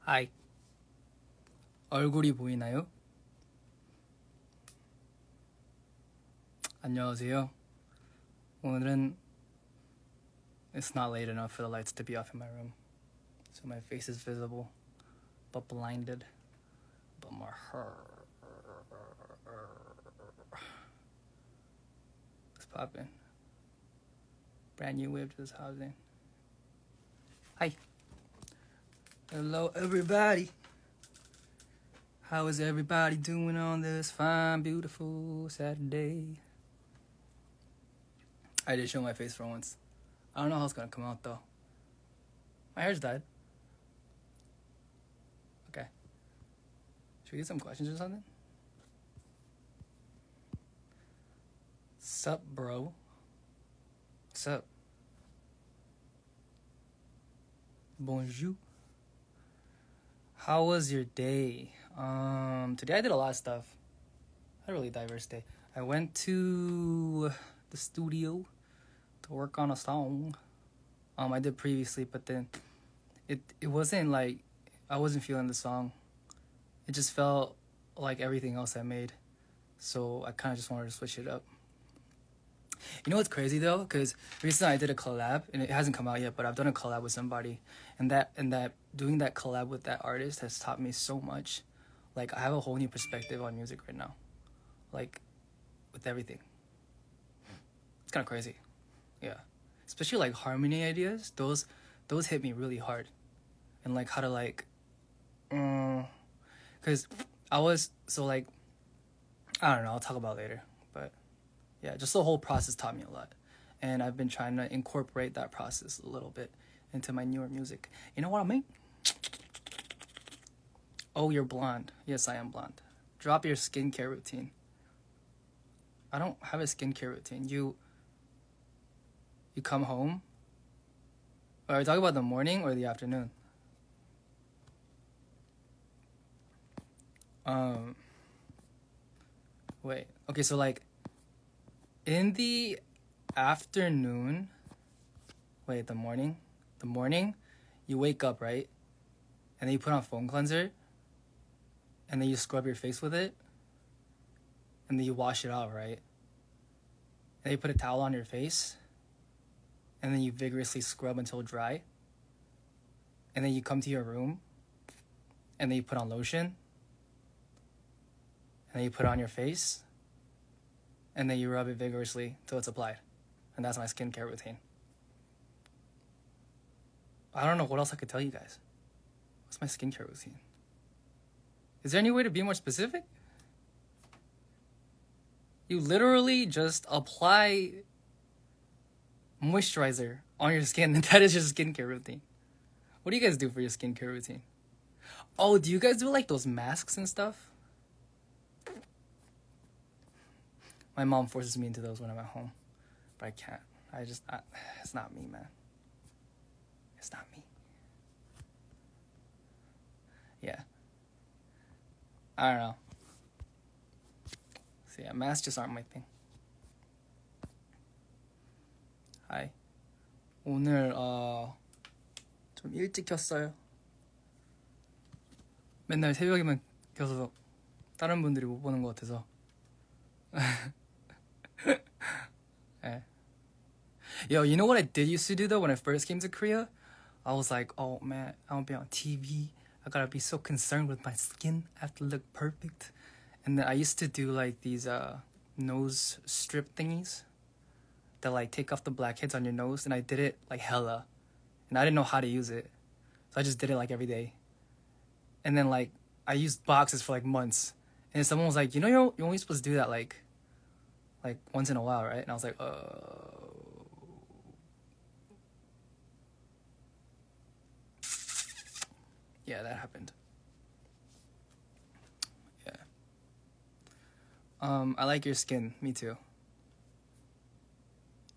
하이. 얼굴이 보이나요? 안녕하세요. 오늘은 It's not late enough for the lights to be off in my room, so my face is visible but blinded. But my hair is popping. Brand new whip to this housing. Hi. Hello everybody. How is everybody doing on this fine, beautiful Saturday? I did show my face for once. I don't know how it's gonna come out though. My hair's dyed. Okay. Should we get some questions or something? Sup, bro? What's up? Bonjour. How was your day? Today I did a lot of stuff. I had a really diverse day. I went to the studio to work on a song. I did previously, but then it wasn't like I wasn't feeling the song. It just felt like everything else I made. So I kind of just wanted to switch it up. You know what's crazy though? Because recently I did a collab, and it hasn't come out yet, but I've done a collab with somebody, and that doing that collab with that artist has taught me so much. Like, I have a whole new perspective on music right now, like with everything. It's kind of crazy, yeah. Especially like harmony ideas, those hit me really hard, and like how to like, because I was so like, I don't know. I'll talk about it later, but. Yeah, just the whole process taught me a lot. And I've been trying to incorporate that process a little bit into my newer music. You know what I mean? Oh, you're blonde. Yes, I am blonde. Drop your skincare routine. I don't have a skincare routine. You come home? Are you talking about the morning or the afternoon? Wait. Okay, so like, in the afternoon, the morning, you wake up, right? And then you put on foam cleanser, and then you scrub your face with it, and then you wash it out, right? And then you put a towel on your face, and then you vigorously scrub until dry, and then you come to your room, and then you put on lotion, and then you put it on your face, and then you rub it vigorously till it's applied. And that's my skincare routine. I don't know what else I could tell you guys. What's my skincare routine? Is there any way to be more specific? You literally just apply moisturizer on your skin, and that is your skincare routine. What do you guys do for your skincare routine? Oh, do you guys do like those masks and stuff? My mom forces me into those when I'm at home, but I can't. It's not me, man. It's not me. Yeah. I don't know. So yeah, masks just aren't my thing. Hi. 오늘 좀 일찍 켰어요. 맨날 새벽에만 켜서 다른 분들이 못 보는 것 같아서. Yo, you know what I did used to do though when I first came to Korea? I was like, oh man, I don't be on TV. I gotta be so concerned with my skin. I have to look perfect. And then I used to do like these nose strip thingies that like take off the blackheads on your nose, and I did it like hella. And I didn't know how to use it. So I just did it like every day. And then like I used boxes for like months. And someone was like, you know, you're only supposed to do that like once in a while, right? And I was like, yeah, that happened. Yeah. I like your skin. Me too.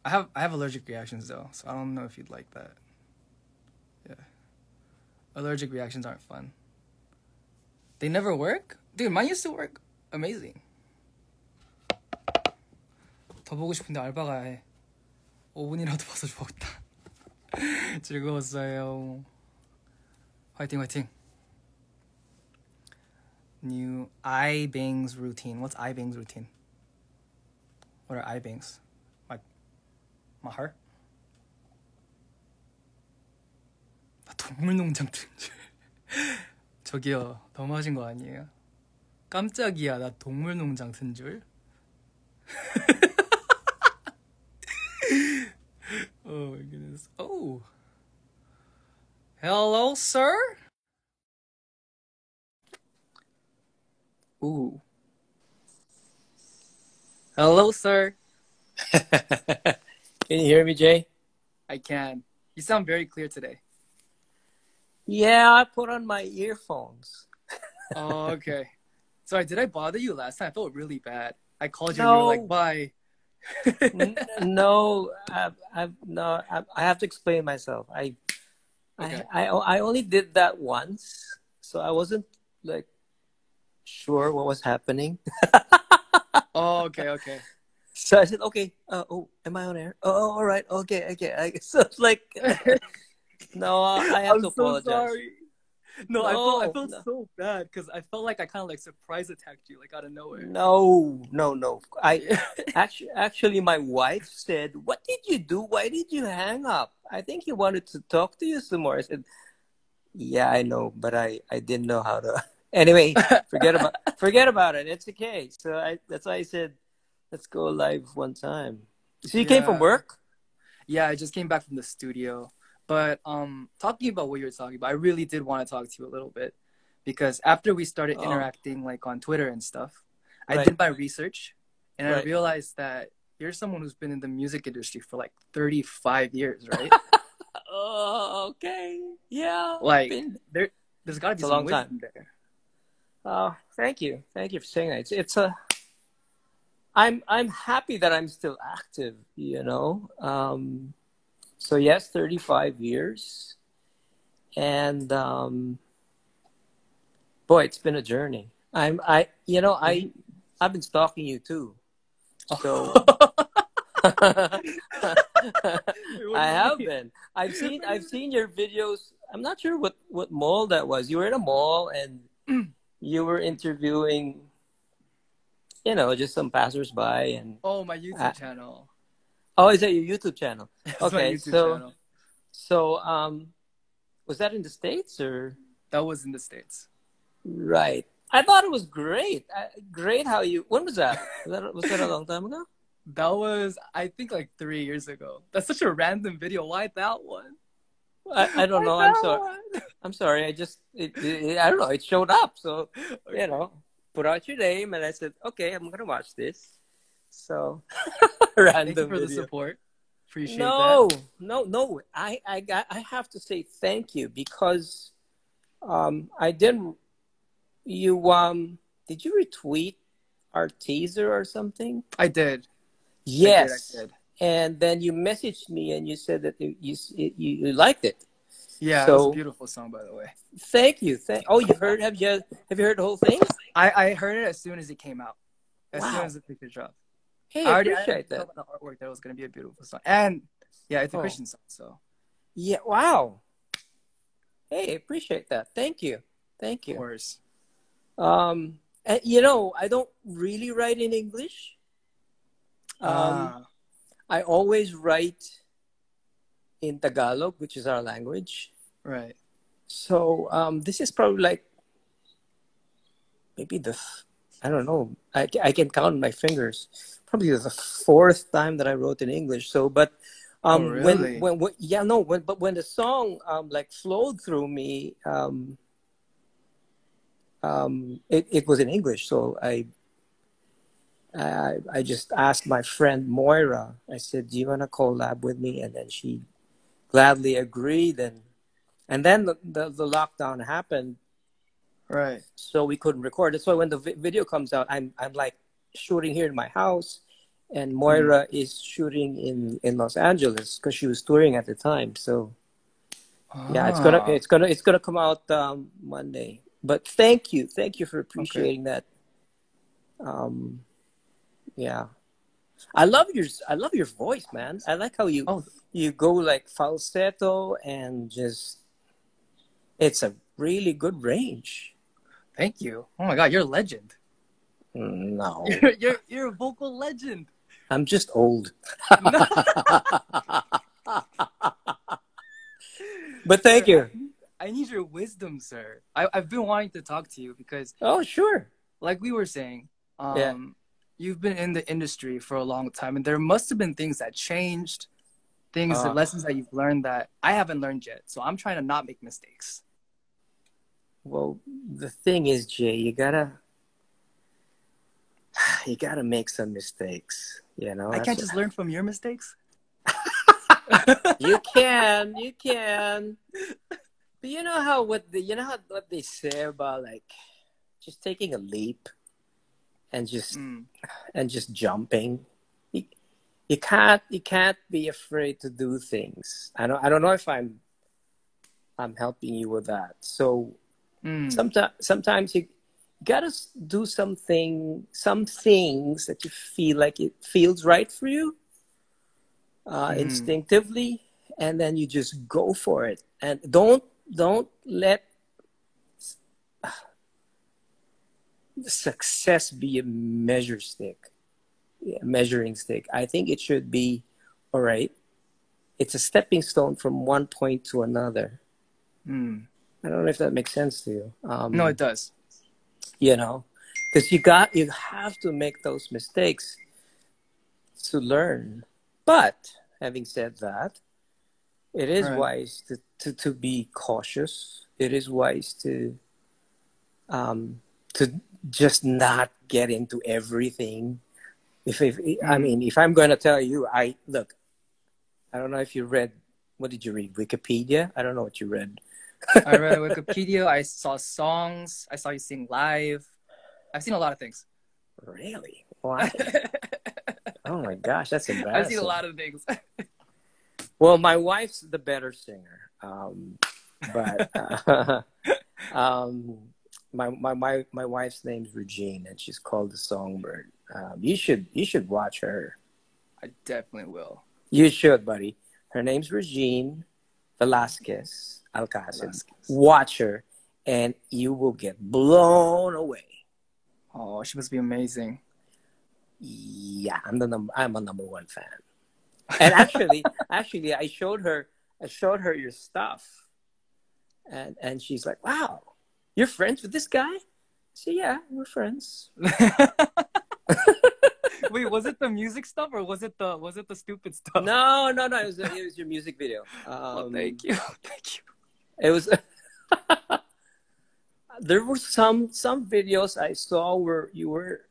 I have allergic reactions though, so I don't know if you'd like that. Yeah. Allergic reactions aren't fun. They never work? Dude, mine used to work amazing. 더 보고 싶은데 알바가 해. 5분이라도 봐서 좋았다. 즐거웠어요. 화이팅 화이팅. New eye bangs routine. What's eye bangs routine? What are eye bangs? My heart? 동물농장 튼줄. 저기요, 너무하신 거 아니에요? 깜짝이야, 나 동물농장 튼줄. Oh my goodness. Oh. Hello, sir? Ooh. Hello, sir. Can you hear me, Jay? I can. You sound very clear today. Yeah, I put on my earphones. Oh, okay. Sorry, did I bother you last time? I felt really bad. I called you and you were like, bye. No, I have to explain myself. Okay. I only did that once, so I wasn't like sure what was happening. Oh, okay. So I said, okay, am I on air? Oh, all right, okay. So it's like, no, I have to apologize. I'm so sorry. No, I felt No. so bad because I felt like I kind of like surprise attacked you like out of nowhere. No. Actually, my wife said, "What did you do? Why did you hang up? I think he wanted to talk to you some more." I said, "Yeah, I know, but I didn't know how to." Anyway, forget about it. It's okay. So that's why I said, let's go live one time. So you came from work? Yeah, I just came back from the studio. But talking about what you were talking about, I really did want to talk to you a little bit because after we started interacting like on Twitter and stuff, I did my research and I realized that you're someone who's been in the music industry for like 35 years, right? Oh, okay. Yeah. Like there's got to be some wisdom there. Thank you for saying that. I'm happy that I'm still active, you know. So yes, 35 years, and boy, it's been a journey. I've been stalking you too, so I have been. I've seen your videos. I'm not sure what mall that was. You were in a mall and you were interviewing, just some passersby and. Oh, my YouTube channel. Oh, is that your YouTube channel? Okay, channel. So was that in the States or? That was in the States. Right. I thought it was great. Great how you. When was that? Was that a long time ago? That was, I think, like 3 years ago. That's such a random video. Why that one? I don't know. I'm sorry. I don't know. It showed up. So, put out your name, and I said, okay, I'm gonna watch this. So, random Thank you for video. the support. Appreciate that. No. I have to say thank you because I didn't. Did you retweet our teaser or something? I did. Yes. I did. And then you messaged me and you said that you liked it. Yeah, so, it was a beautiful song, by the way. Thank you. You heard? Have you heard the whole thing? I heard it as soon as it came out. As soon as the picture dropped. Hey, I appreciate that. The artwork that was going to be a beautiful song, and yeah, it's a Christian song, so yeah. Wow. Hey, I appreciate that. Thank you. Of course. And, I don't really write in English. I always write in Tagalog, which is our language. Right. So this is probably like maybe I don't know. I can count on my fingers. Probably the fourth time that I wrote in English. So, but really? but when the song like flowed through me, it was in English. So I just asked my friend Moira. I said, "Do you want to collab with me?" And then she gladly agreed. And then the lockdown happened. Right. So we couldn't record. That's why when the video comes out, I'm like shooting here in my house, and Moira is shooting in Los Angeles because she was touring at the time. So yeah, it's gonna come out Monday. But thank you for appreciating that. Yeah, I love your voice, man. I like how you go like falsetto and just it's a really good range. Thank you. Oh my God, you're a legend. No, You're a vocal legend. I'm just old. No. But thank Sir, you. I need your wisdom, sir. I've been wanting to talk to you because, Oh, sure. like we were saying, Yeah. you've been in the industry for a long time, and there must have been things that changed, Uh, lessons that you've learned that I haven't learned yet. So I'm trying to not make mistakes. well, the thing is, Jay, you gotta make some mistakes. You know, I that's can't what, just learn from your mistakes. you can. But you know how what they say about like just taking a leap and Mm, just jumping. You, you can't be afraid to do things. I don't know if I'm helping you with that. So mm, sometimes you gotta do some things that you feel like it feels right for you mm, instinctively, and then you just go for it, and don't let success be a measuring stick. I think it should be all right. It's a stepping stone from one point to another. mm. I don't know if that makes sense to you. No, it does. You know, because you have to make those mistakes to learn. But having said that, it is Right. wise to be cautious. It is wise um, to just not get into everything. If I Mm. mean, if I'm going to tell you, I look. I don't know if you read. What did you read? Wikipedia? I don't know what you read. I read Wikipedia. I saw songs. I saw you sing live. I've seen a lot of things. Really? Why? Oh my gosh, that's I've seen a embarrassing. lot of things. Well, my wife's the better singer, but um, my wife's name's Regine, and she's called the Songbird. You should watch her. I definitely will. You should, buddy. Her name's Regine Velasquez Alcacid. Velasquez. Watch her, and you will get blown away. Oh, she must be amazing. Yeah, I'm a number one fan. And actually, I showed her your stuff, and she's like, "Wow, you're friends with this guy?" So yeah, we're friends. Wait, was it the music stuff or was it the stupid stuff? No. It was your music video. Well, thank you. Thank you. It was. There were some videos I saw where you were.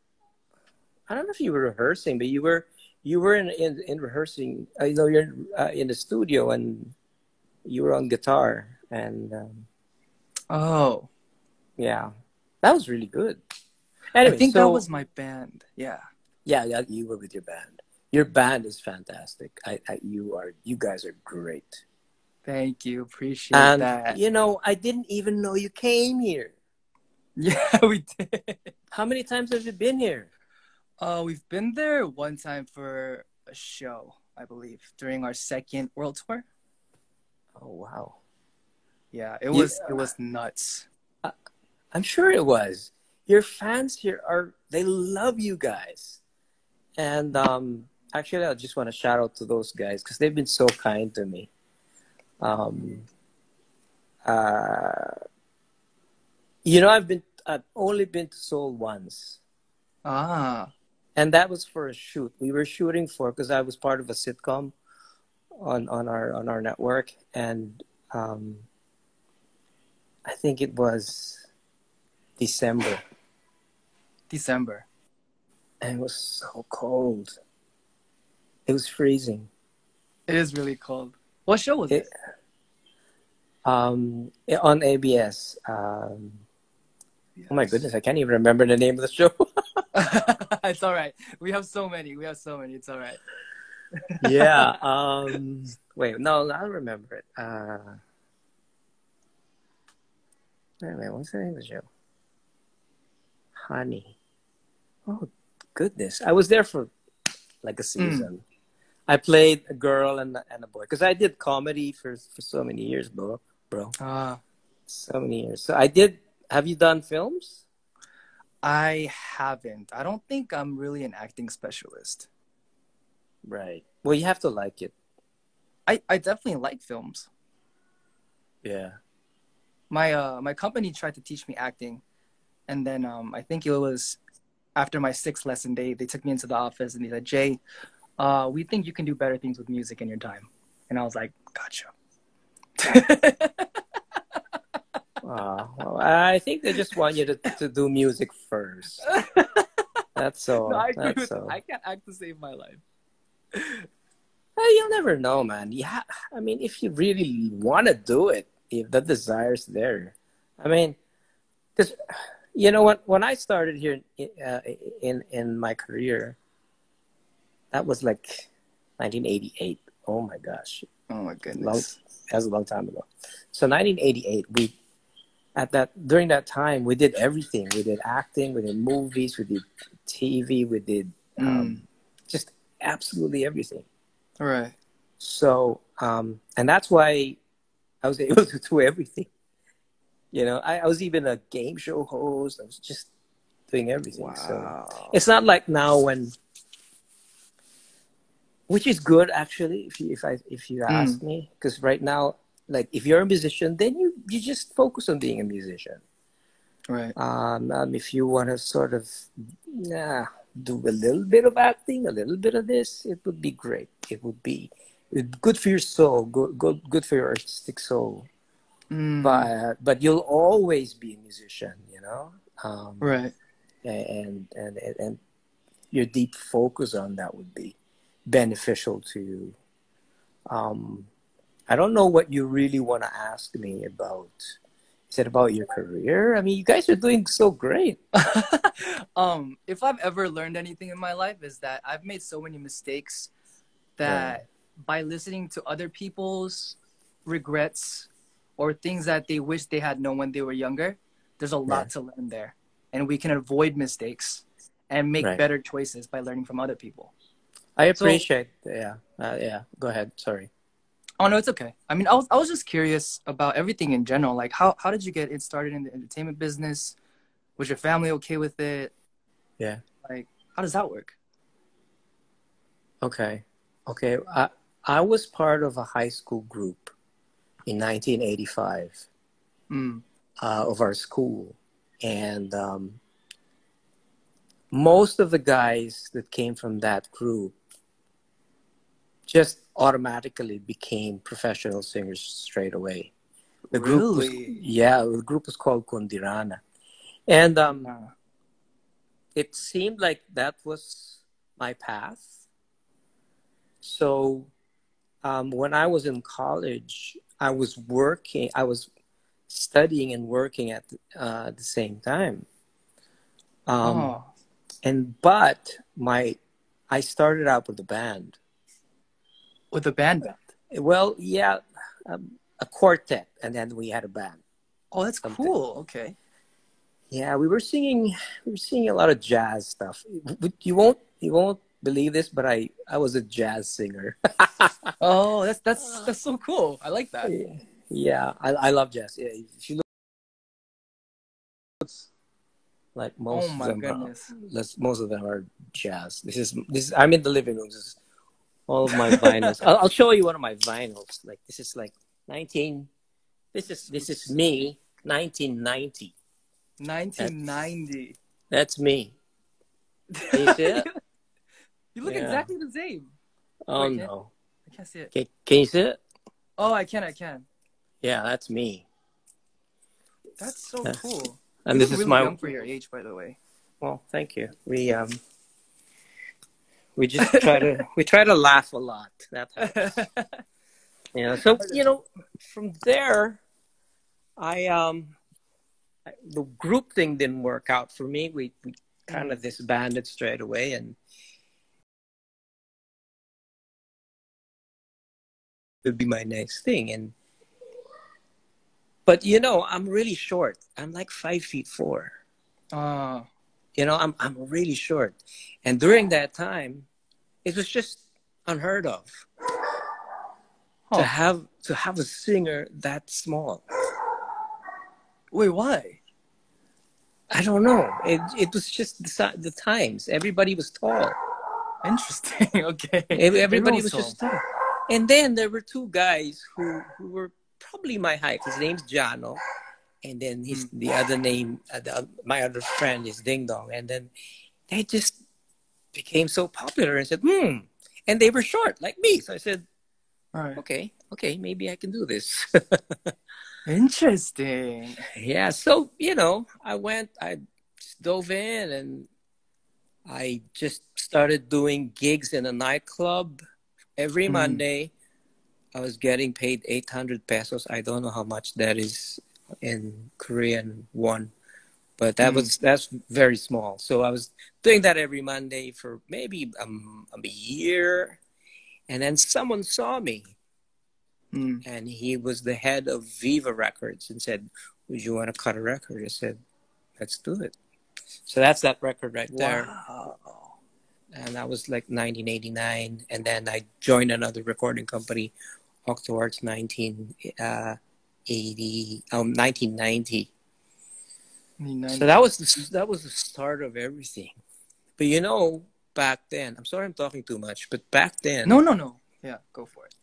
I don't know if you were rehearsing, but you were in rehearsing. You know, you're in the studio and you were on guitar, and Oh, yeah, that was really good. I Anyway, think that so was my band. Yeah. yeah, you were with your band. Your band is fantastic. You guys are great. Thank you. Appreciate And that. you know, I didn't even know you came here. Yeah, we did. How many times have you been here? We've been there one time for a show, I believe, during our second world tour. Oh wow. Yeah, You, it was nuts. I'm sure it was. Your fans here they love you guys. And actually, I just want to shout out to those guys because they've been so kind to me. Um, uh, you know, I've only been to Seoul once, Ah. and that was for a shoot. We were shooting for because I was part of a sitcom on our network, and um, I think it was December, December. and it was so cold. It was freezing. It is really cold. What show was It it? On ABS. Oh my Yes. goodness, I can't even remember the name of the show. It's all right. We have so many. We have so many. It's all right. Yeah. Wait, no, I don't remember it. Wait a minute, what's the name of the show? Honey. Oh goodness, I was there for like a season. I played a girl and a boy because I did comedy for so many years, bro. Ah. So many years. So I did have you done films? I haven't. I don't think I'm really an acting specialist. Right. Well, you have to like it. I definitely like films. Yeah. My company tried to teach me acting, and then I think it was after my sixth lesson, they took me into the office and they said, Jay, we think you can do better things with music in your time. And I was like, gotcha. Well, I think they just want you to do music first. That's No, all. I agree That's with that. all. I can't act to save my life. You'll never know, man. Yeah, I mean, if you really want to do it, if the desire's there, I mean, because you know what? When I started here in my career, that was like 1988. Oh my gosh, Oh my long goodness. that was a long time ago. So 1988, we during that time we did everything. We did acting, we did movies, we did TV, we did just absolutely everything. All right. So, and that's why I was able to do everything. You know, I was even a game show host. I was just doing everything. Wow. So it's not like now which is good actually, if you ask me, because right now, like if you're a musician, then you just focus on being a musician. Right. If you want to sort of do a little bit of acting, a little bit of this, it would be great. It would be good for your soul, good for your artistic soul. But you'll always be a musician, you know. Right. And your deep focus on that would be beneficial to you. I don't know what you really want to ask me about. Is it about your career? I mean, you guys are doing so great. If I've ever learned anything in my life is that I've made so many mistakes that by listening to other people's regrets or things that they wish they had known when they were younger, there's a lot to learn there. And we can avoid mistakes and make better choices by learning from other people. I appreciate, yeah. Go ahead. Sorry. Oh no, it's okay. I mean, I was just curious about everything in general. Like, how did you get it started in the entertainment business? Was your family okay with it? Yeah. Like, how does that work? Okay. I was part of a high school group in 1985 of our school, and most of the guys that came from that group just automatically became professional singers straight away. The group was called Kondirana. And it seemed like that was my path. So when I was in college, I was studying and working at the same time. But I started out with a band. With a band? Well, yeah, a quartet, and then we had a band. Oh, that's cool. Okay. Yeah, we were singing a lot of jazz stuff. You won't believe this, but I was a jazz singer. Oh, that's so cool. I like that. Yeah, I love jazz. Yeah, if you look, like most of them are jazz. This is I'm in the living room. This is all of my vinyls. I'll show you one of my vinyls. Like this is like This is me, 1990. 1990. That's me. Can you see it? You look exactly the same. Oh no, I can't see it. Can you see it? Oh, I can. Yeah, that's me. That's so cool. And you this is really young for your age, by the way. Well, thank you. We just try to laugh a lot. That helps. So from there, the group thing didn't work out for me. We kind of disbanded straight away, and it would be my next thing. But I'm really short. I'm like 5'4". I'm really short, and during that time, it was just unheard of to have a singer that small. Wait, why? I don't know. It was just the times. Everybody was tall. Interesting. Okay. Everyone Everybody was was tall. just tall. And then there were two guys who were probably my height. His name's Jano, and then the other name, my other friend is Ding Dong. And then they just became so popular and said, and they were short like me. So I said, All right. okay, maybe I can do this. Interesting. Yeah, so I dove in and I just started doing gigs in a nightclub every Monday. I was getting paid 800 pesos. I don't know how much that is in Korean won, but that's very small. So I was doing that every Monday for maybe a year, and then someone saw me, and he was the head of Viva Records and said, "Would you want to cut a record?" I said, "Let's do it." So that's that record right there. Wow. And that was like 1989. And then I joined another recording company, Octowards 1990. So that was the start of everything. But back then, I'm sorry I'm talking too much, but back then, No. Yeah, go for it.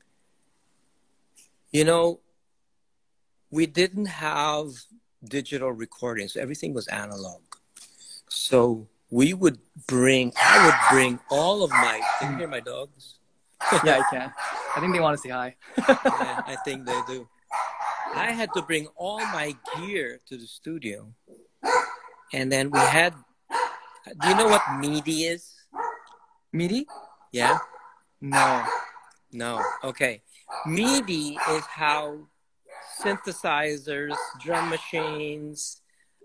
We didn't have digital recordings. Everything was analog. So I would bring all of my, can you hear my dogs? Yeah, I can. I think they want to say hi. Yeah, I think they do. I had to bring all my gear to the studio. And then we had, do you know what MIDI is? MIDI? Yeah? No. Okay. MIDI is how synthesizers, drum machines,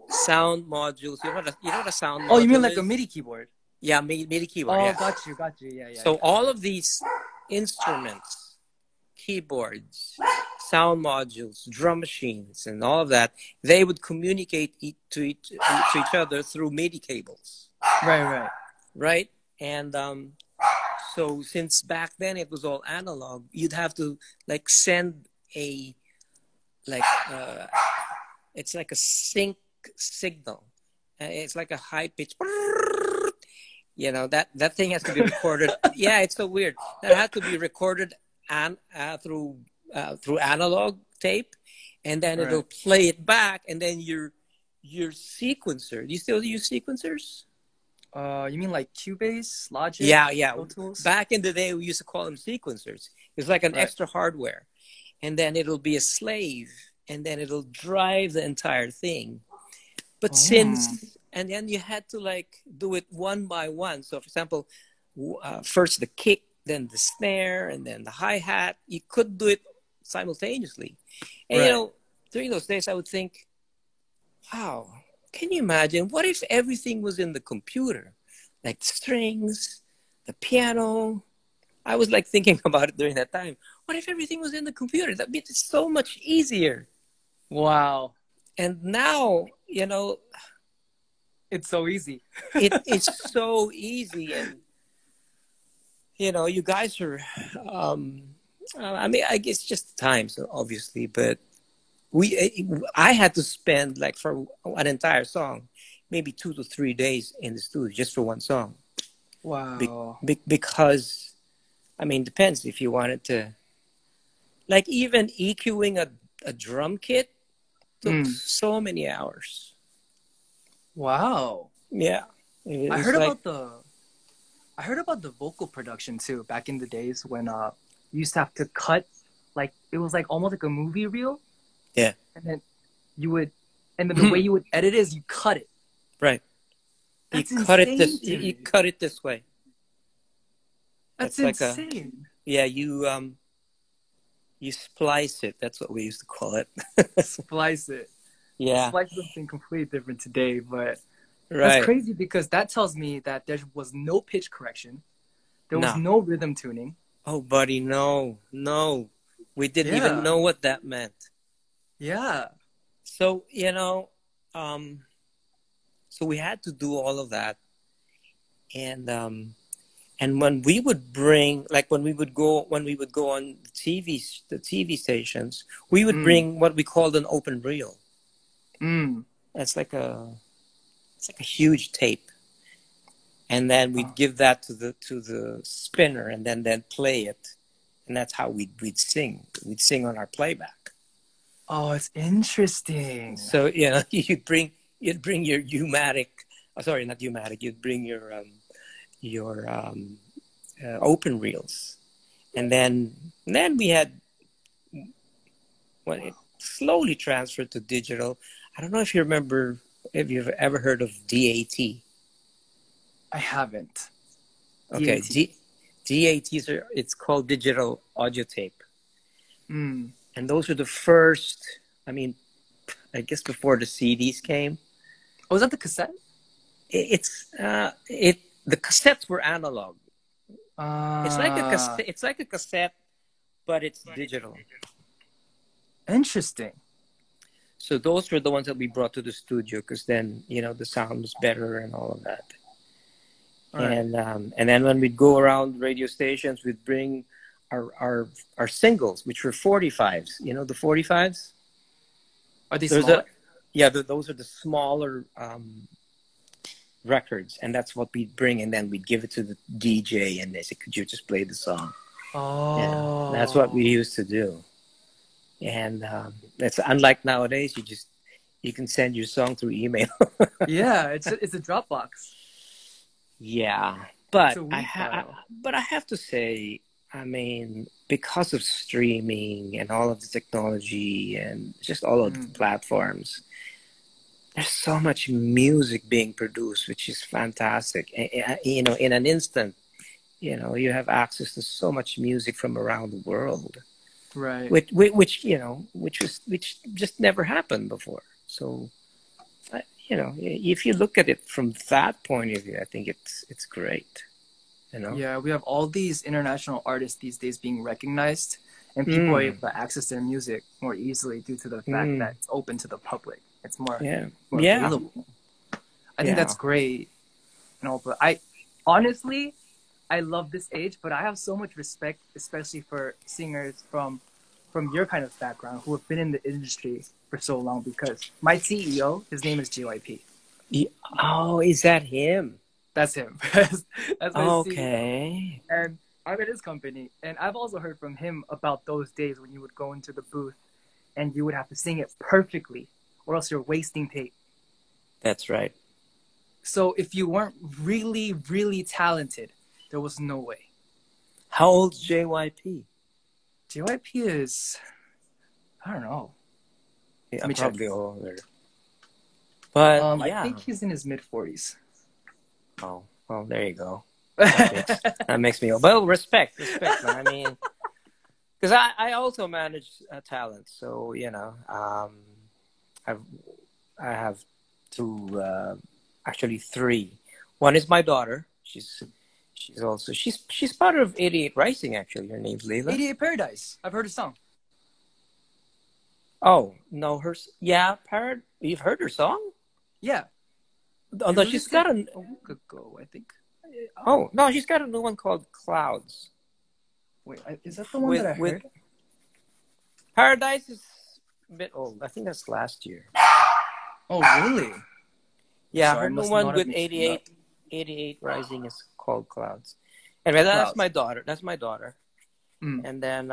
sound modules. You know what a sound module is? Oh, you mean like a MIDI keyboard? Yeah, MIDI keyboard. Oh, yeah. got you. Yeah. So all of these instruments, keyboards, sound modules, drum machines, and all of that, they would communicate to each other through MIDI cables. Right? And so since back then it was all analog, you'd have to like send it's like a sync signal. It's like a high pitch. That thing has to be recorded. Yeah, it's so weird. That had to be recorded through analog tape, and then it'll play it back, and then your sequencer. Do you still use sequencers? You mean like Cubase, Logic? Yeah. Pro Tools? Back in the day, we used to call them sequencers. It's like an extra hardware, and then it'll be a slave, and then it'll drive the entire thing. But and then you had to like do it one by one. So, for example, first the kick, then the snare, and then the hi-hat. You could do it simultaneously. And, during those days, I would think, wow, can you imagine? What if everything was in the computer? Like the strings, the piano. I was like thinking about it during that time. What if everything was in the computer? That'd be so much easier. Wow. And now, it's so easy. It's so easy. And, you guys are, I mean, I guess just times, obviously, but I had to spend like for an entire song, maybe 2 to 3 days in the studio just for one song. Wow. Because, I mean, depends if you wanted to, like even EQing a drum kit took so many hours. Wow. Yeah. I heard about the vocal production too back in the days when you used to have to cut, like it was like almost like a movie reel. Yeah. And then the way you would edit it is you cut it. Right. That's you insane. You cut it this way. That's insane. You splice it. That's what we used to call it. Splice it. Yeah. Splice is something completely different today, but that's crazy because that tells me that there was no pitch correction. There was no rhythm tuning. Oh, buddy, no. We didn't even know what that meant. Yeah. So, so we had to do all of that. And when we would when we would go on the TV stations, we would bring what we called an open reel. That's like it's like a huge tape, and then we'd give that to the spinner, and then play it, and that's how we'd sing. We'd sing on our playback. Oh, it's interesting. So you'd bring your U-matic. Oh, sorry, not U-matic. You'd bring your open reels, and then we had when it slowly transferred to digital. I don't know if you remember, if you've ever heard of DAT. I haven't. Okay, DAT. DATs are, it's called digital audio tape. Mm. And those are the first, I mean, I guess before the CDs came. Oh, was that the cassette? The cassettes were analog. It's like a cassette, but it's digital. Interesting. So those were the ones that we brought to the studio, because then, the sound was better and all of that. Right. And then when we'd go around radio stations, we'd bring our singles, which were 45s. You know the 45s? Are they smaller? Those are the smaller records, and that's what we'd bring, and then we'd give it to the DJ, and they said, "Could you just play the song?" Oh, yeah, that's what we used to do. And it's unlike nowadays. You can send your song through email. Yeah, it's a Dropbox. Yeah, but I have to say, I mean, because of streaming and all of the technology and just all of the platforms, there's so much music being produced, which is fantastic. In an instant, you have access to so much music from around the world, right? Which just never happened before. So, if you look at it from that point of view, I think it's great. Yeah, we have all these international artists these days being recognized, and people are able to access their music more easily due to the fact that it's open to the public. It's more available. I think that's great. But I honestly, I love this age, but I have so much respect, especially for singers from your kind of background who have been in the industry for so long, because my CEO, his name is JYP. Oh, is that him? That's him. That's my okay. CEO. And I'm at his company, and I've also heard from him about those days when you would go into the booth and you would have to sing it perfectly, or else you're wasting tape. That's right. So if you weren't really, really talented, there was no way. How old's JYP? JYP is, I don't know. Yeah, I'm probably older. But I think he's in his mid-40s. Oh, well, there you go. That makes me old. Well, respect, man. I mean, because I also manage talent, so I have two, actually three. One is my daughter. She's part of 88 Rising. Actually, her name's Leila. 88 Paradise. I've heard a song. Oh no, you've heard her song? Yeah. Although she's got a week ago, I think. Oh no, she's got a new one called Clouds. Wait, is that the one that I heard? Paradise is a bit old. I think that's last year. Oh really? Yeah, her new one with 88 Rising is called Clouds. Anyway, that's my daughter. And then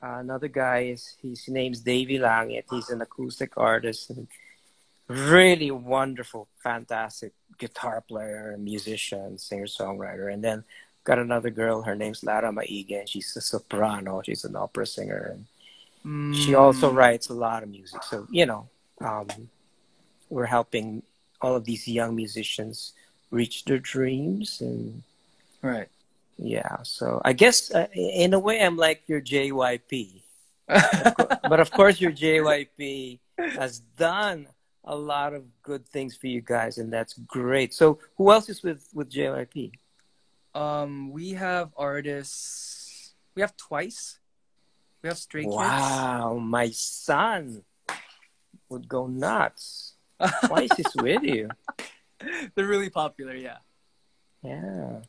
another guy his name's Davey Langit. He's an acoustic artist and really wonderful, fantastic guitar player, musician, singer-songwriter. And then got another girl. Her name's Lara Maiga, and she's a soprano. She's an opera singer, and she also writes a lot of music. So we're helping all of these young musicians reach their dreams. And right. Yeah, so I guess in a way I'm like your JYP. But of course your JYP has done a lot of good things for you guys, and that's great. So who else is with JYP? We have artists. We have Twice. We have Stray Kids. Wow, my son would go nuts. Twice is with you. They're really popular, yeah. Yeah.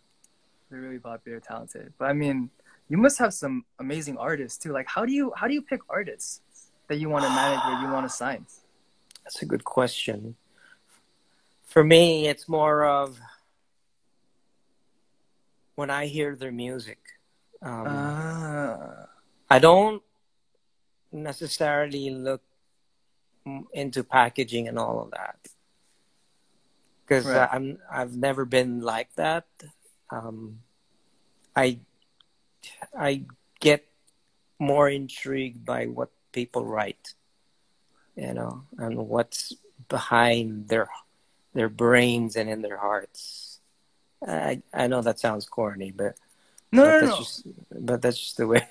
They're really popular, talented. But I mean, you must have some amazing artists too. Like, how do you pick artists that you want to manage or you want to sign? That's a good question. For me, it's more of when I hear their music. Um, Ah, I don't necessarily look into packaging and all of that because right. I've never been like that. Um, I I get more intrigued by what people write, and what's behind their brains and in their hearts. I know that sounds corny, but No, but no, that's no. just but that's just the way.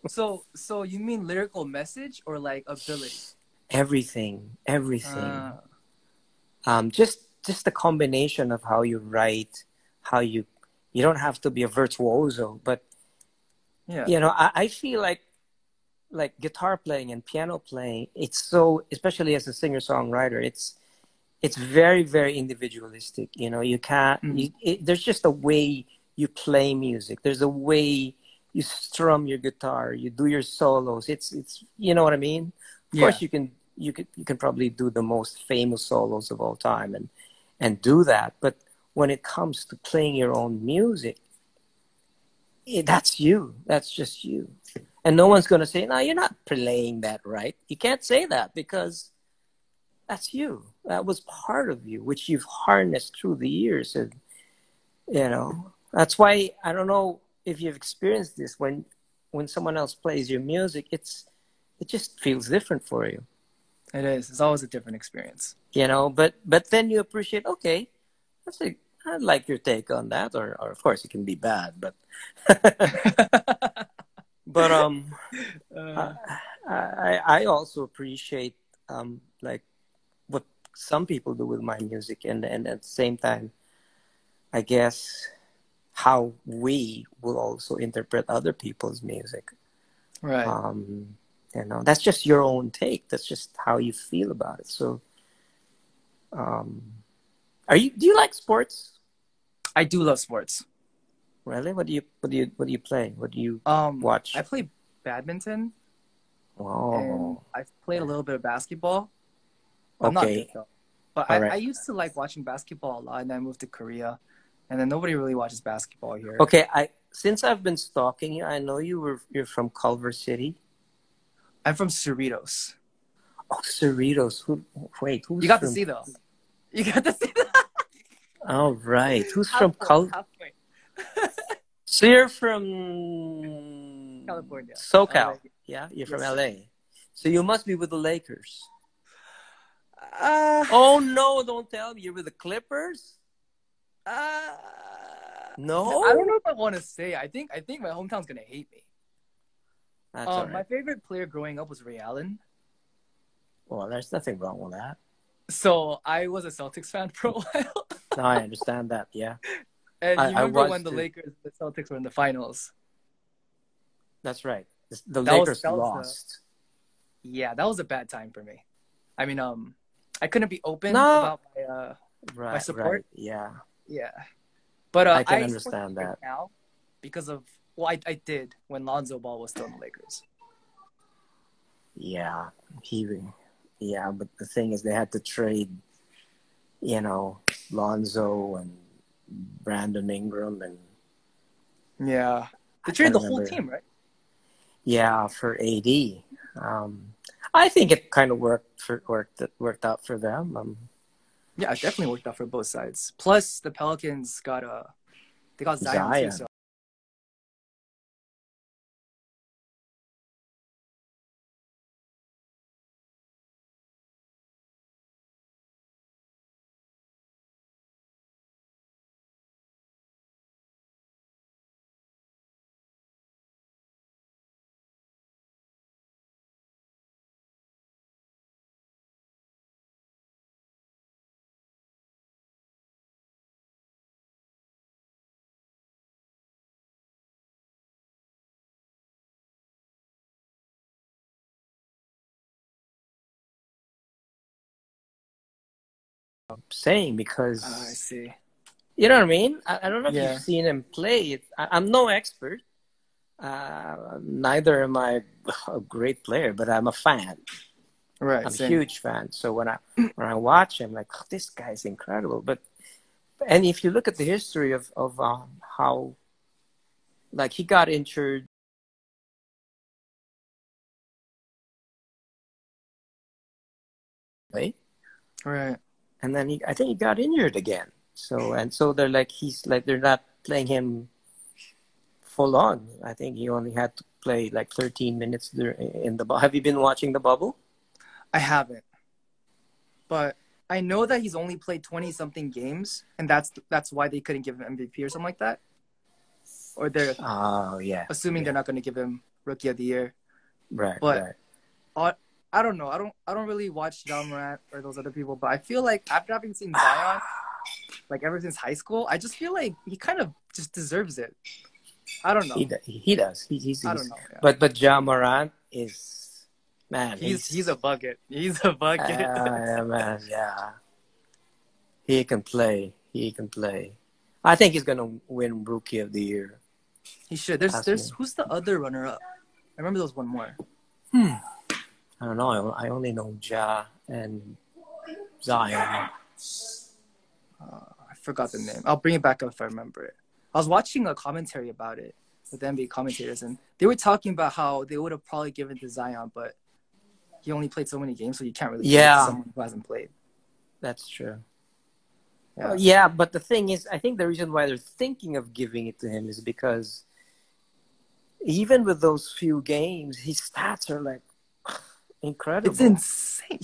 So you mean lyrical message or like ability? Everything. Uh, Just the combination of how you write, how you don't have to be a virtuoso, but yeah. I feel like guitar playing and piano playing. It's so, especially as a singer songwriter, it's very very individualistic. You can't. Mm. There's just a way you play music. There's a way you strum your guitar. You do your solos. It's you know what I mean. Of Yeah. course, you can probably do the most famous solos of all time and do that. But when it comes to playing your own music, that's you. That's just you. And no one's going to say, no, you're not playing that right. You can't say that because that's you. That was part of you, which you've harnessed through the years. And, that's why I don't know if you've experienced this when someone else plays your music, it just feels different for you, It is. It's always a different experience. but then you appreciate, okay, that's a, I like your take on that, or of course it can be bad, but but I, uh, I also appreciate like what some people do with my music, and at the same time, I guess how we will also interpret other people's music. right. That's just your own take. That's just how you feel about it. So, um, do you like sports? I do love sports. Really? What do you play? What do you I watch? play badminton and Oh, I've played a little bit of basketball. I'm not good okay. though. But All I right. used to like watching basketball a lot, and then I moved to Korea, and then nobody really watches basketball here. Okay, since I've been stalking you, I know you're from Culver City. I'm from Cerritos. Oh, Cerritos. Wait, You who's got to from? see though. You got to see that. All right, who's Half from point, Cul? half point. So you're from California, LA. SoCal, yeah? You're from Yes, sir. LA. So you must be with the Lakers. Uh, Oh no! Don't tell me you're with the Clippers. uh, I don't No, know if I want to say. I think my hometown's gonna hate me. that's all My right. favorite player growing up was Ray Allen. Well, there's nothing wrong with that. So I was a Celtics fan for a while. No, I understand that. Yeah, And you I remember was when the too. Lakers, the Celtics were in the finals? That's right. The That was Lakers that was the lost. Yeah, that was a bad time for me. I mean, I couldn't be open No, about my right, right. support. Yeah, Yeah, but I can I support understand the Lakers that. now because of I did when Lonzo Ball was still in the Lakers. Yeah, he. Yeah, but the thing is, they had to trade, you know, Lonzo and Brandon Ingram, and Yeah, they I traded can't the whole remember. team, right? Yeah, for AD. I think it kind of worked out for them. Yeah, it definitely worked out for both sides. Plus, the Pelicans got Zion too. So Zion. Saying I because see. you know what I mean. I don't know if you've Yeah, seen him play. I'm no expert. Neither am I a great player, but I'm a fan. Right. I'm a Same. huge fan. So when I watch him, like, oh, this guy's incredible. And if you look at the history of how, like, he got injured, right? Right. And then I think he got injured again. So they're like, they're not playing him full on. I think he only had to play like 13 minutes there in the bubble. Have you been watching the bubble? I haven't, but I know that he's only played 20 something games, and that's why they couldn't give him MVP or something like that. Or they're Oh yeah, assuming they're yeah. not going to give him Rookie of the Year. Right, But right. I don't know. I don't really watch John Morant or those other people, but I feel like after having seen Zion, like ever since high school, I just feel like he kind of just deserves it. I don't know. He does. I don't know. Yeah. But Ja Morant is, man. He's a bucket. He's a bucket. Yeah, man. Yeah, he can play. He can play. I think he's gonna win Rookie of the Year. He should. There's who's the other runner up? I remember there was one more. I don't know. I only know Ja and Zion. I forgot the name. I'll bring it back up if I remember it. I was watching a commentary about it with the NBA commentators, and they were talking about how they would have probably given it to Zion, but he only played so many games, so you can't really give it to someone who hasn't played. That's true. Yeah. Yeah, but the thing is, I think the reason why they're thinking of giving it to him is because even with those few games, his stats are like incredible. It's insane.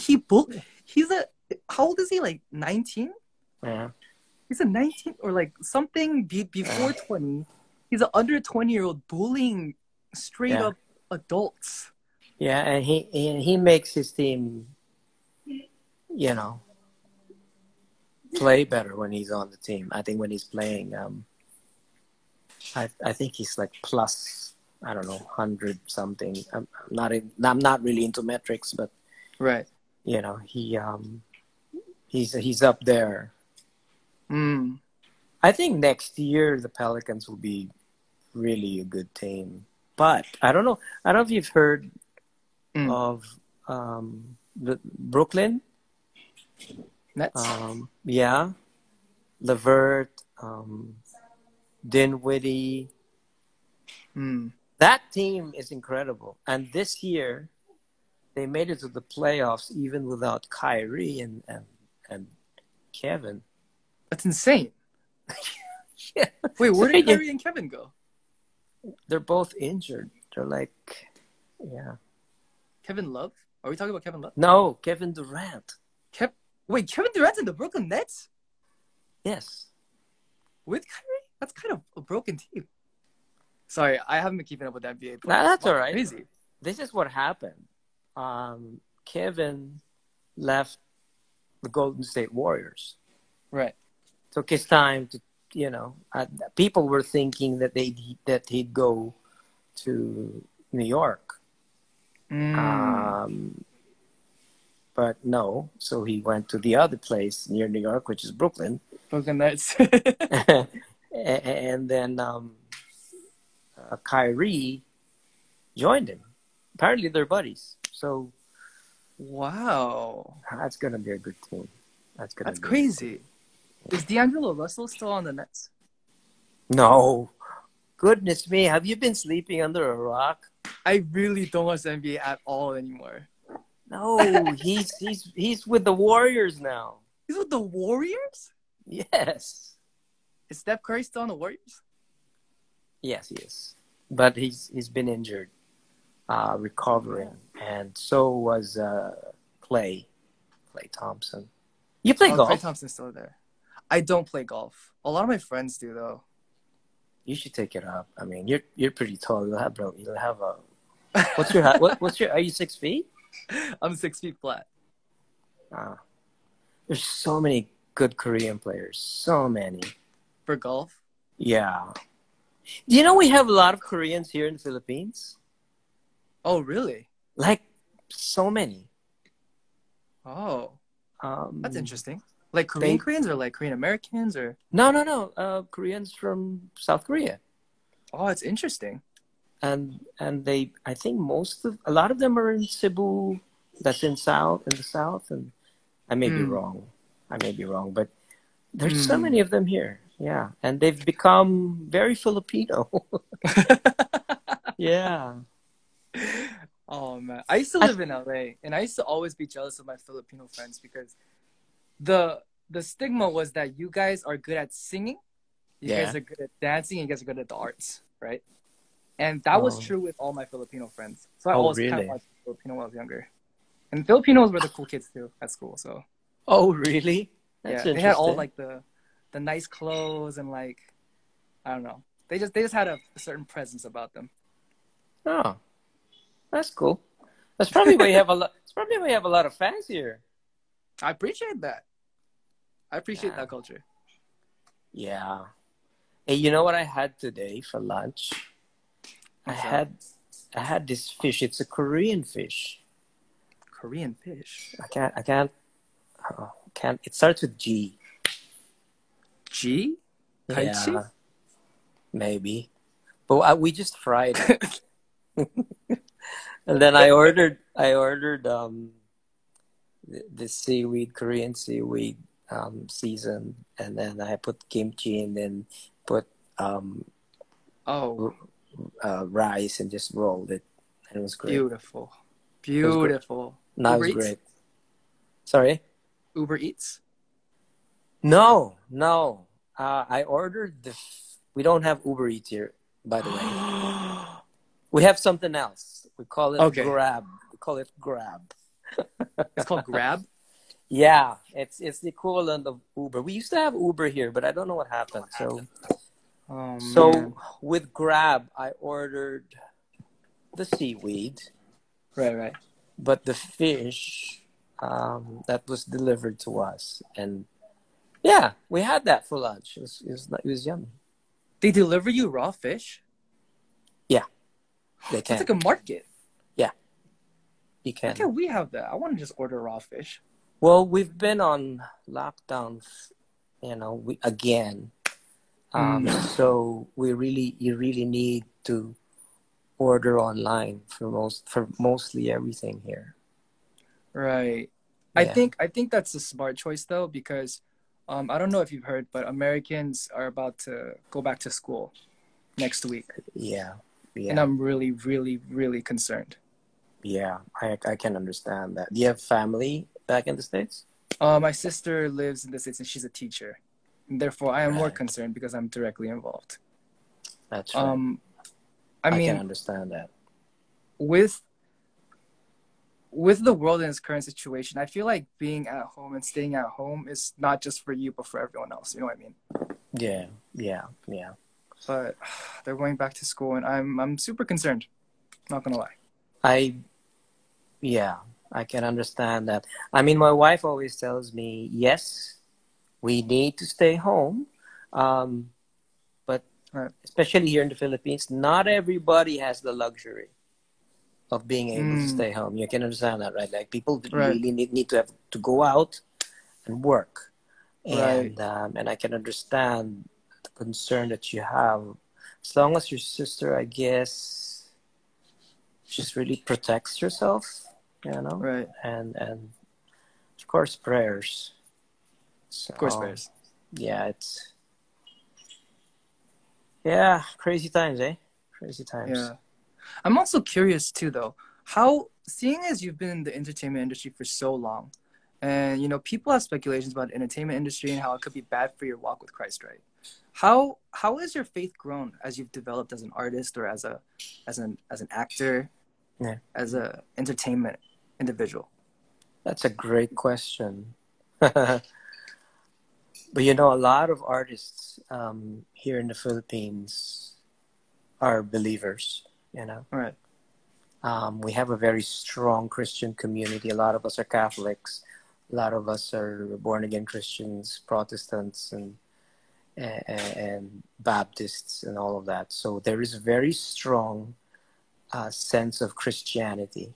How old is he? Like 19? Yeah. He's a 19 or like something before 20. He's an under 20-year-old bullying straight up adults. Yeah, and he makes his team, you know, play better when he's on the team. I think when he's playing, I think he's like plus, I don't know, 100 something. I'm not really into metrics, but right, you know, he's up there. I think next year the Pelicans will be really a good team, but I don't know. I don't know if you've heard of the Brooklyn Nets. Yeah, Levert, Dinwiddie. That team is incredible, and this year they made it to the playoffs even without Kyrie and Kevin. That's insane. Yeah. Wait, where did Kyrie and Kevin go? They're both injured. They're like, yeah. Kevin Love? Are we talking about Kevin Love? No, Kevin Durant. Wait, Kevin Durant's in the Brooklyn Nets? Yes. With Kyrie? That's kind of a broken team. Sorry, I haven't been keeping up with the NBA. Nah, that's all right. Crazy. This is what happened. Kevin left the Golden State Warriors. Right. Took his time to, people were thinking that he'd go to New York. But no, so he went to the other place near New York, which is Brooklyn. Brooklyn Nets. And then Kyrie joined him. Apparently they're buddies. So wow. That's going to be a good team. That's crazy. Is D'Angelo Russell still on the Nets? No. Goodness me. Have you been sleeping under a rock? I really don't watch the NBA at all anymore. No, he's with the Warriors now. He's with the Warriors? Yes. Is Steph Curry still on the Warriors? Yes, he is. But he's been injured, recovering, and so was Klay Thompson. You play golf? Klay Thompson's still there. I don't play golf. A lot of my friends do, though. You should take it up. I mean, you're pretty tall. You'll have a. What's your height? What's your? Are you 6 feet? I'm 6 feet flat. There's so many good Korean players. So many. For golf? Yeah. Do you know we have a lot of Koreans here in the Philippines? Oh, really? Like, so many. Oh. That's interesting. Like Koreans or like Korean Americans or? No. Koreans from South Korea. Oh, it's interesting. And they, I think a lot of them are in Cebu that's in the south, and I may be Mm. wrong. I may be wrong, but there's so Mm. many of them here. Yeah, and they've become very Filipino. Yeah. Oh man, I used to I, live in LA, and I used to always be jealous of my Filipino friends because the the stigma was that you guys are good at singing, you guys yeah. are good at dancing, you guys are good at the arts, right? And that was Oh, true with all my Filipino friends. So I oh, always kind of really? watched Filipino when I was younger. And Filipinos were the cool kids too at school. So Oh, really? That's yeah, they had all interesting. like the nice clothes and like I don't know. They just had a certain presence about them. Oh, that's cool. That's probably why you have a lot. It's probably why you have a lot of fans here. I appreciate that. I appreciate Yeah. that culture. Yeah. Hey, you know what I had today for lunch? I What's that? had I had this fish. It's a Korean fish. Korean fish. Can't. It starts with G. G? Kaichi? Yeah, maybe. But we just fried it, and then I ordered the seaweed, Korean seaweed, seasoned, and then I put kimchi, and then put um Oh, rice, and just rolled it, and it was great. beautiful. It was great. Beautiful. No, it Uber was Eats? great. Sorry. Uber Eats? No, no. I ordered we don't have Uber Eats here, by the way. We have something else. We call it Okay. Grab. We call it Grab. It's called Grab? Yeah, it's the equivalent of Uber. We used to have Uber here, but I don't know what happened. Oh So man. with Grab, I ordered the seaweed, Right, right. but the fish that was delivered to us, and yeah, we had that for lunch. It was yummy. They deliver you raw fish? Yeah, they That's can. like a market. Yeah, you Why can. can't we have that? I want to just order raw fish. Well, we've been on lockdown, again. Mm, So you really need to order online for mostly everything here. right. Yeah, I think that's a smart choice though, because I don't know if you've heard, but Americans are about to go back to school next week. yeah, And yeah, I'm really, really, really concerned. yeah. I can understand that. Do you have family back in the States? My sister lives in the States and she's a teacher. And therefore I am more Right. concerned because I'm directly involved. That's right. Um, I I can mean, understand that. with the world in its current situation, I feel like being at home and staying at home is not just for you, but for everyone else. You know what I mean? Yeah, yeah, yeah. But they're going back to school, and I'm super concerned. Not gonna lie. I Yeah, I can understand that. I mean, my wife always tells me, yes, we need to stay home. But Right. especially here in the Philippines, not everybody has the luxury of being able to Mm, stay home. You can understand that, right? Like people right. really need to have to go out and work, Right. and I can understand the concern that you have. As long as your sister, I guess, just really protects herself, Right. and of course prayers. Of course, So bears. yeah, yeah, crazy times, eh? Crazy times. Yeah. I'm also curious too, though. How, seeing as you've been in the entertainment industry for so long, and people have speculations about the entertainment industry and how it could be bad for your walk with Christ, right? How has your faith grown as you've developed as an artist or as an actor, Yeah, as a entertainment individual? that's a great question. But a lot of artists here in the Philippines are believers. All right. We have a very strong Christian community. A lot of us are Catholics. A lot of us are born again Christians, Protestants, and Baptists, and all of that. So there is a very strong sense of Christianity.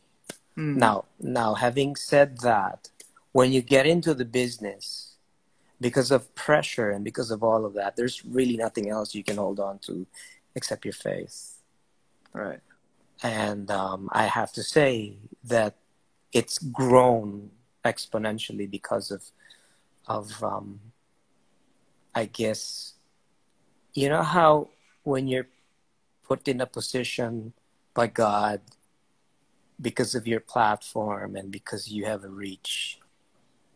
Mm, Now, having said that, when you get into the business, because of pressure and because of all of that, there's really nothing else you can hold on to except your faith. all right. And I have to say that it's grown exponentially because of I guess, you know how when you're put in a position by God because of your platform and because you have a reach,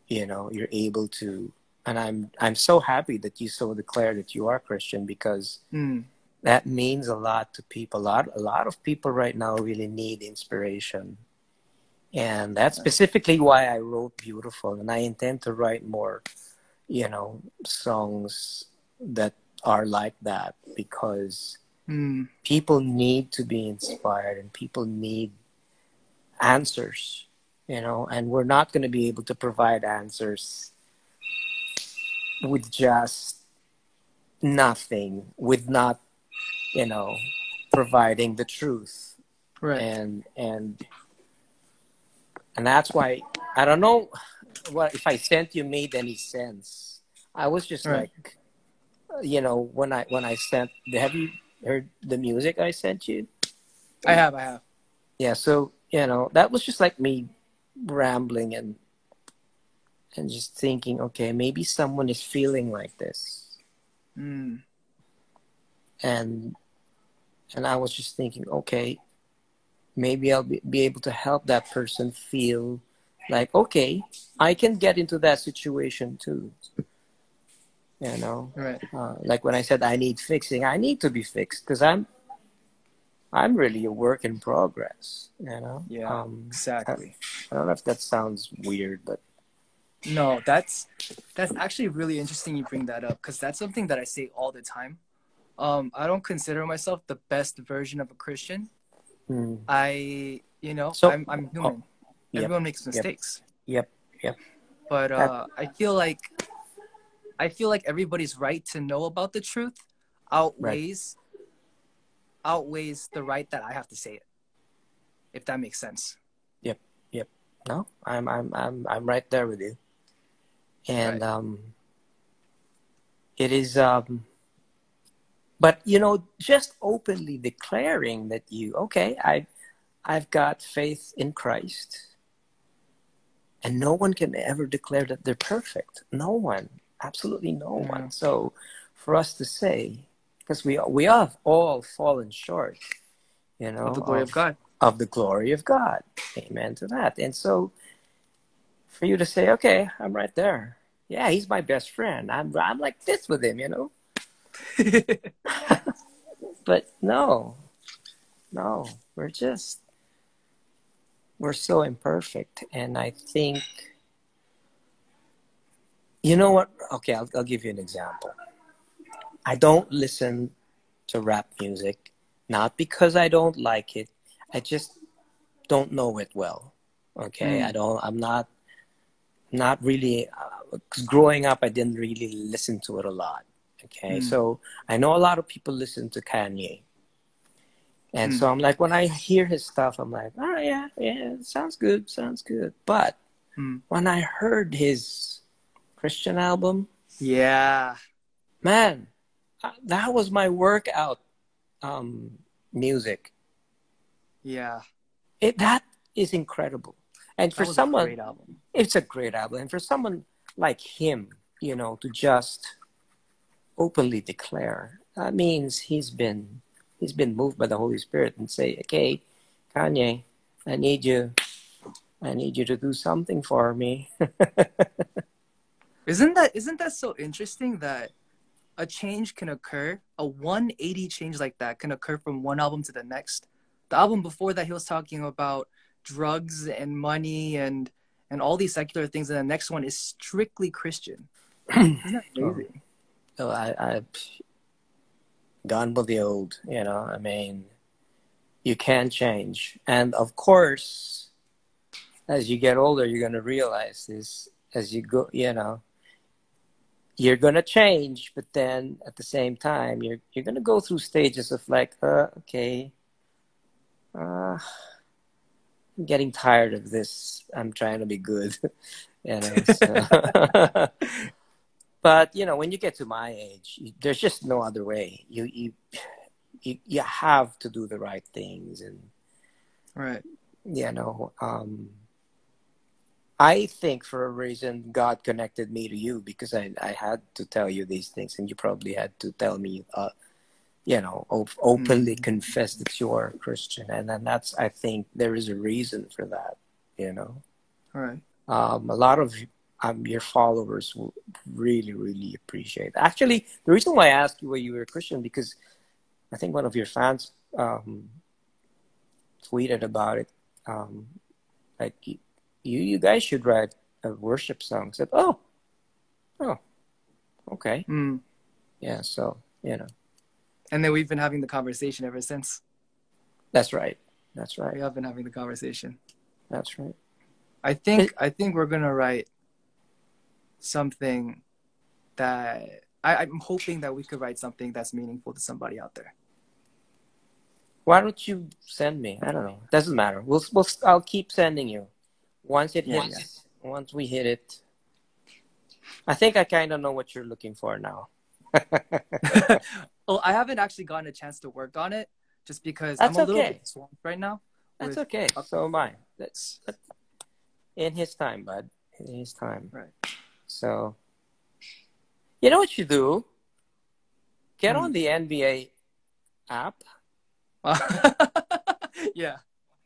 you know, you're able to. And I'm so happy that you so declare that you are Christian, because Mm. that means a lot to people. A lot of people right now really need inspiration. And that's specifically why I wrote Beautiful. And I intend to write more, you know, songs that are like that, because Mm. people need to be inspired and people need answers, you know, and we're not going to be able to provide answers with just nothing, with not, you know, providing the truth. Right. And that's why I don't know what if I sent you made any sense. I was just Right. like, you know, when I sent, have you heard the music I sent you? I have. Yeah, so you know, that was just like me rambling and just thinking, okay, maybe someone is feeling like this. Mm. And I was just thinking, okay, maybe I'll be able to help that person feel like, okay, I can get into that situation too. You know, Right. like when I said I need fixing, I need to be fixed because I'm really a work in progress. You know, Yeah. Exactly. I don't know if that sounds weird, but No, that's actually really interesting you bring that up, because that's something that I say all the time. I don't consider myself the best version of a Christian. mm. So, I'm oh, human. yep, Everyone makes yep, mistakes. yep, yep. But That I feel like everybody's right to know about the truth right. outweighs the right that I have to say it, if that makes sense. Yep, yep. No, I'm right there with you. And Right. it is but you know, just openly declaring that you, okay, I've got faith in Christ, and no one can ever declare that they're perfect. No one, absolutely no Yeah. one. So for us to say, because we have all fallen short, you Of the know, glory of God. of the glory of God. Amen to that. And so for you to say, okay, I'm right there. Yeah, he's my best friend. I'm like this with him, you know. But no, we're just we're so imperfect, and I think, you know what? Okay, I'll give you an example. I don't listen to rap music, not because I don't like it. I just don't know it well. Okay, Mm. I'm not really. 'Cause growing up, I didn't really listen to it a lot. Okay, Mm. so I know a lot of people listen to Kanye. And Mm. so I'm like, when I hear his stuff, I'm like, oh, yeah, sounds good, sounds good. But Mm. when I heard his Christian album, Yeah. man, that was my workout music. Yeah. That is incredible. And for That was a someone, great album. it's a great album. And for someone like him, you know, to just openly declare, that means he's been moved by the Holy Spirit and say, okay, Kanye, I need you. I need you to do something for me. Isn't that so interesting that a change can occur, a 180 change like that can occur from one album to the next. The album before that, he was talking about drugs and money and all these secular things, and the next one is strictly Christian. Isn't that Oh, amazing? so I gone with the old, you know. I mean, you can change, and of course, as you get older, you're gonna realize this as you go. You know, you're gonna change, but then at the same time, you're gonna go through stages of like, okay, uh, I'm getting tired of this. I'm trying to be good, you know. So. But you know, when you get to my age, there's just no other way. You have to do the right things, and Right. you know, I think for a reason God connected me to you because I had to tell you these things, and you probably had to tell me, openly confess that you are a Christian, and then that's I think there is a reason for that. All right. A lot of your followers will really, really appreciate it. Actually, the reason why I asked you whether you were a Christian because I think one of your fans tweeted about it. Like you guys should write a worship song. I said, oh, okay, yeah. So And then we've been having the conversation ever since. that's right. That's right. We have been having the conversation. That's right. I think we're gonna write something that I'm hoping that we could write something that's meaningful to somebody out there. Why don't you send me? I don't know. Doesn't matter. I'll keep sending you. Once it hits, once we hit it, I think I kind of know what you're looking for now. Well, I haven't actually gotten a chance to work on it just because That's I'm a little okay. bit swamped right now. That's okay. So am I. That's in his time, bud. In his time. Right. So, you know what you do? Get on the NBA app. Yeah.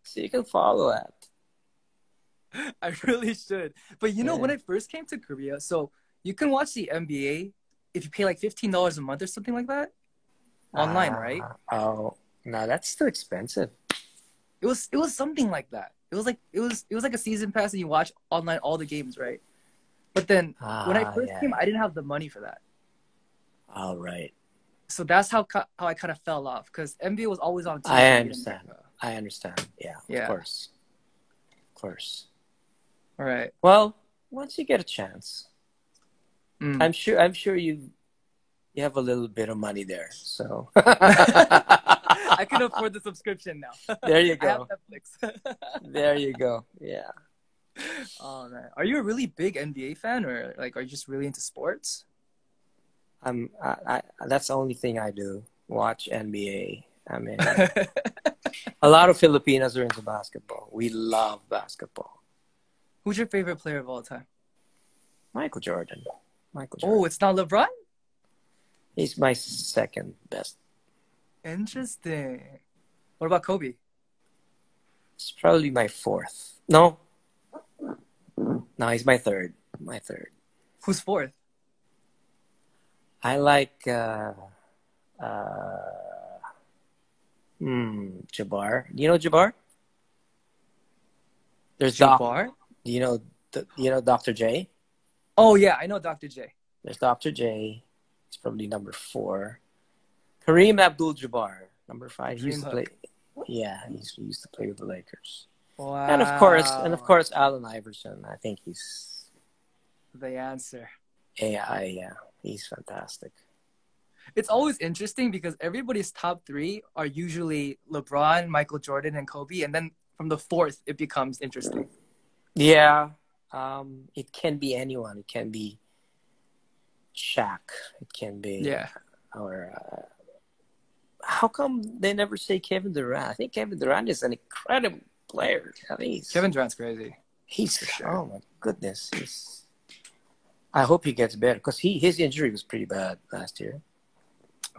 So you can follow that. I really should. But when I first came to Korea, so you can watch the NBA if you pay like $15 a month or something like that online, right? Oh, no, that's too expensive. It was something like that. It was like a season pass and you watch online all the games, right? But then when I first came, I didn't have the money for that. All right. So that's how I kind of fell off because NBA was always on TV. I understand. Yeah, yeah. Of course. All right. Well, once you get a chance, I'm sure you have a little bit of money there. So I can afford the subscription now. There you go. I have Netflix. There you go. Yeah. Oh man, are you a really big NBA fan, or are you just really into sports? That's the only thing I do. Watch NBA. I mean, a lot of Filipinos are into basketball. We love basketball. Who's your favorite player of all time? Michael Jordan. Oh, it's not LeBron? He's my second best. Interesting. What about Kobe? It's probably my fourth. No, he's my third. Who's fourth? I like Jabbar. Do you know Jabbar? There's Jabbar? Do you know Dr. J? Oh yeah, I know Dr. J. There's Dr. J. He's probably number 4. Kareem Abdul-Jabbar, number 5. He used to play. Yeah, he used to play with the Lakers. Wow. And of course, Allen Iverson. I think he's the answer. Yeah, he's fantastic. It's always interesting because everybody's top 3 are usually LeBron, Michael Jordan, and Kobe, and then from the 4th, it becomes interesting. Yeah, it can be anyone. It can be Shaq. It can be or how come they never say Kevin Durant? I think Kevin Durant is an incredible player. I think Kevin Durant's crazy. Oh my goodness. I hope he gets better because his injury was pretty bad last year.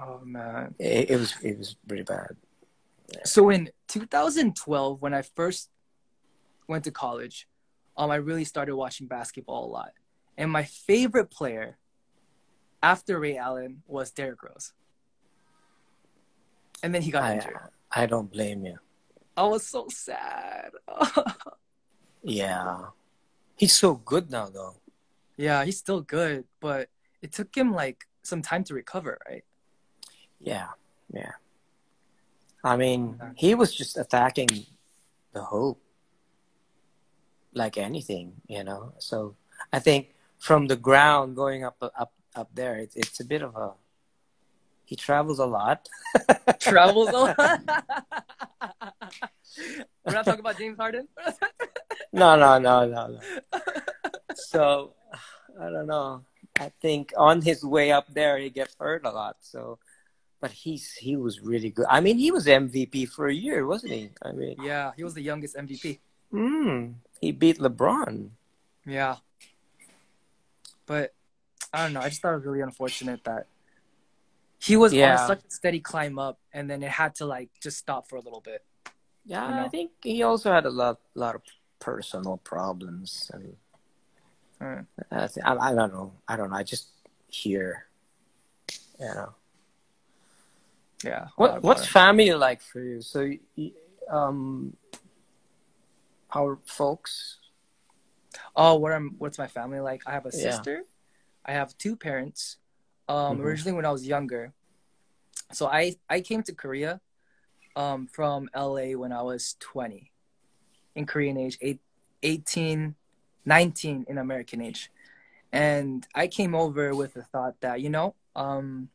Oh man, it was pretty bad. Yeah. So in 2012, when I first went to college, I really started watching basketball a lot, and my favorite player after Ray Allen was Derrick Rose. And then he got injured. I don't blame you. I was so sad. Yeah. He's so good now, though. Yeah, he's still good, but it took him some time to recover, right? Yeah. I mean, he was just attacking the hoop like anything, So I think from the ground going up there, it's a bit of a. He travels a lot. Travels a lot. We're not talking about James Harden. No. So I don't know. I think on his way up there, he gets hurt a lot. So, but he was really good. I mean, he was MVP for a year, wasn't he? I mean, yeah, he was the youngest MVP. He beat LeBron. Yeah, but I don't know. I just thought it was really unfortunate that he was on Yeah. such a steady climb up, and then it had to like just stop for a little bit. You Yeah, I know. think he also had a lot of personal problems, and Mm. I don't know. I don't know. I just hear, you know. Yeah, a lot about What's it. family like for you? So, um, our folks. Oh, what's my family like? I have a Yeah. sister. I have two parents. Mm-hmm. Originally when I was younger, so I came to Korea from LA when I was 20 in Korean age, 18, 19 in American age. And I came over with the thought that, I'm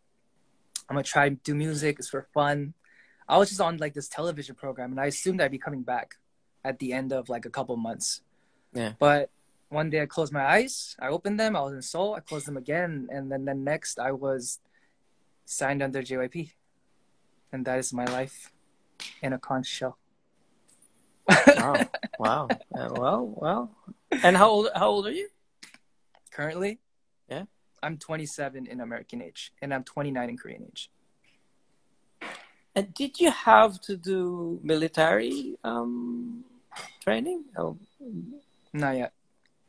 gonna try to do music. It's for fun. I was just on like this television program, and I assumed I'd be coming back at the end of like a couple months. Yeah. But one day I closed my eyes, I opened them, I was in Seoul, I closed them again, and then the next I was signed under JYP, and that is my life in a conch shell. Wow. Wow. Well. And how old are you? Currently, Yeah. I'm 27 in American age, and I'm 29 in Korean age. And did you have to do military training? Oh, Not yet.